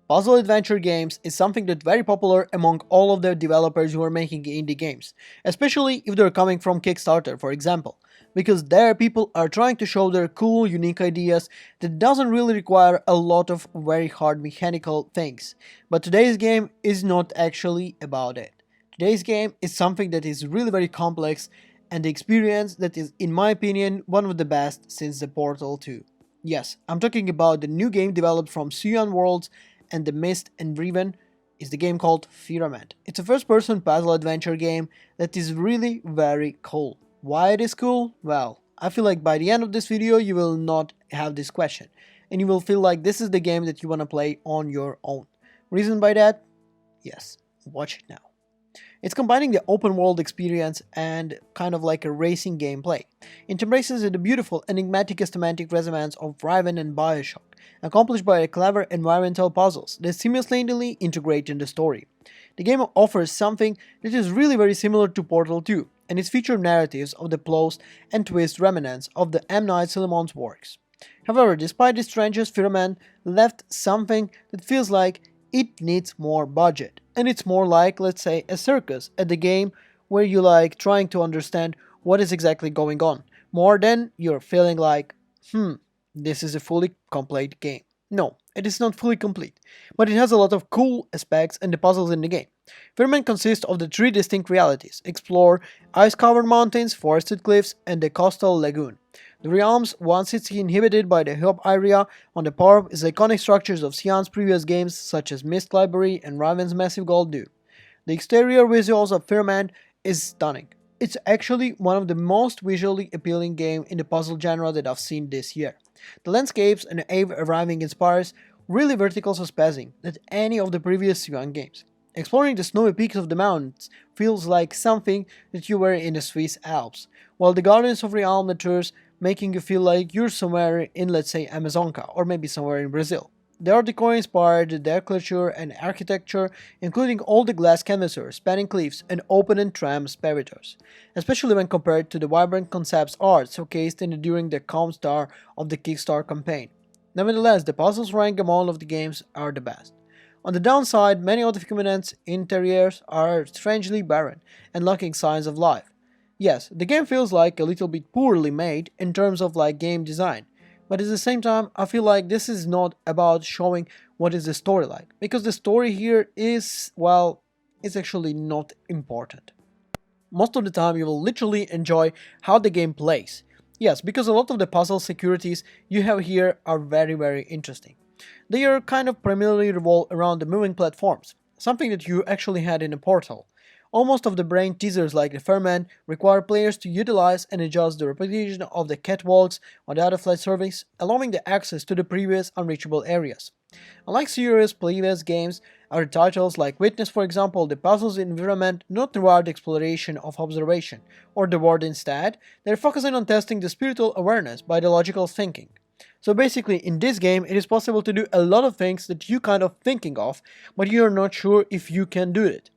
Puzzle adventure games is something that's very popular among all of the developers who are making indie games, especially if they're coming from Kickstarter, for example, because there people are trying to show their cool, unique ideas that doesn't really require a lot of very hard mechanical things. But today's game is not actually about it. Today's game is something that is really very complex and the experience that is, in my opinion, one of the best since the Portal 2. Yes, I'm talking about the new game developed from Cyan Worlds and the Myst and Riven is the game called Firmament. It's a first-person puzzle adventure game that is really very cool. Why it is cool? Well, I feel like by the end of this video you will not have this question and you will feel like this is the game that you want to play on your own. Reason by that? Yes, watch it now. It's combining the open world experience and kind of like a racing gameplay. It embraces the beautiful enigmatic semantic resonance of Riven and Bioshock, accomplished by clever environmental puzzles that seamlessly integrate in the story. The game offers something that is really very similar to Portal 2, and its featured narratives of the plots and twist remnants of the M. Night Shyamalan's works. However, despite this stranger's Firmament left something that feels like it needs more budget, and it's more like, let's say, a circus at the game where you like trying to understand what is exactly going on, more than you're feeling like, this is a fully complete game. No, it is not fully complete, but it has a lot of cool aspects and the puzzles in the game. Firmament consists of the three distinct realities: explore ice-covered mountains, forested cliffs, and the coastal lagoon. The realms, once it's inhabited by the hub area on the part, is iconic structures of Cyan's previous games such as Myst Library and Riven's Massive Gold do. The exterior visuals of Firmament is stunning. It's actually one of the most visually appealing games in the puzzle genre that I've seen this year. The landscapes and the ave arriving inspires really vertical spacing than any of the previous Cyan games. Exploring the snowy peaks of the mountains feels like something that you were in the Swiss Alps, while the gardens of Realm natures making you feel like you're somewhere in, let's say, Amazonca, or maybe somewhere in Brazil. The Art Deco inspired the decorature and architecture, including all the glass canvassers, spanning cliffs, and open and tram spiritus, especially when compared to the vibrant concepts art showcased during the calm star of the Kickstarter campaign. Nevertheless, the puzzles rank among of the games are the best. On the downside, many of the Firmament's interiors are strangely barren and lacking signs of life. Yes, the game feels like a little bit poorly made in terms of like game design, but at the same time I feel like this is not about showing what is the story like, because the story here is, well, it's actually not important. Most of the time you will literally enjoy how the game plays. Yes, because a lot of the puzzle securities you have here are very interesting. They are kind of primarily revolve around the moving platforms, something that you actually had in a Portal. Almost of the brain teasers like the Firmament require players to utilize and adjust the repetition of the catwalks on the other flight surface, allowing the access to the previous unreachable areas. Unlike serious previous games, other titles like Witness, for example, the puzzles in Firmament not reward exploration of observation or the world. Instead, they're focusing on testing the spiritual awareness by the logical thinking. So basically, in this game, it is possible to do a lot of things that you kind of thinking of, but you're not sure if you can do it.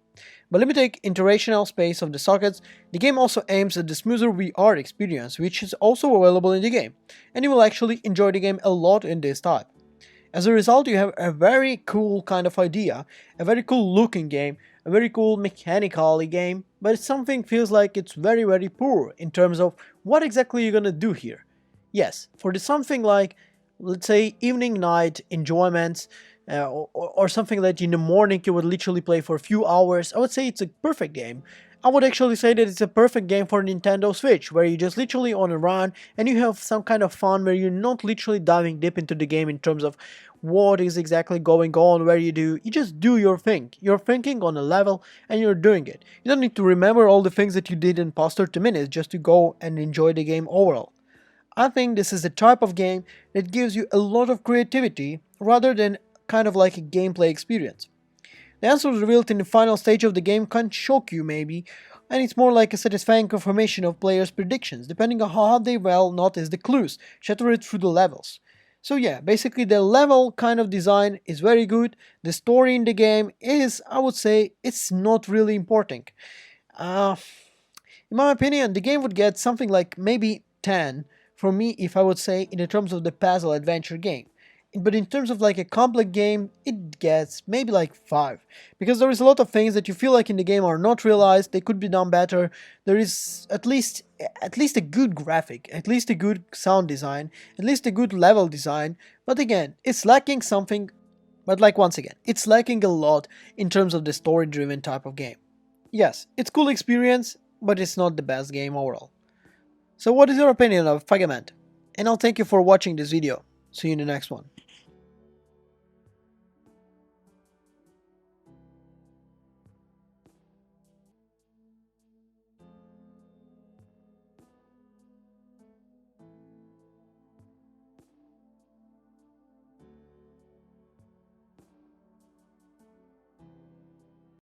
By limiting iterational space of the sockets, the game also aims at the smoother VR experience, which is also available in the game, and you will actually enjoy the game a lot in this type. As a result, you have a very cool kind of idea, a very cool looking game, a very cool mechanically game, but something feels like it's very poor in terms of what exactly you're gonna do here. Yes, for the something like, let's say, evening night enjoyments, or something that in the morning you would literally play for a few hours, I would say it's a perfect game. I would actually say that it's a perfect game for Nintendo Switch, where you just literally on a run and you have some kind of fun where you're not literally diving deep into the game in terms of what is exactly going on, where you just do your thing. You're thinking on a level and you're doing it. You don't need to remember all the things that you did in past 30 minutes just to go and enjoy the game overall. I think this is the type of game that gives you a lot of creativity rather than kind of like a gameplay experience. The answers revealed in the final stage of the game can shock you maybe, and it's more like a satisfying confirmation of players' predictions, depending on how they well notice the clues shattered through the levels. So yeah, basically the level kind of design is very good, the story in the game is, I would say, it's not really important. Uh, in my opinion, the game would get something like maybe 10 from me if I would say in the terms of the puzzle adventure game. but in terms of like a complex game, it gets maybe like 5, because there is a lot of things that you feel like in the game are not realized. They could be done better. There is at least a good graphic, at least a good sound design, at least a good level design. But again, it's lacking something. But like once again, it's lacking a lot in terms of the story-driven type of game. Yes, it's cool experience, but it's not the best game overall. So what is your opinion of Firmament? And I'll thank you for watching this video. See you in the next one.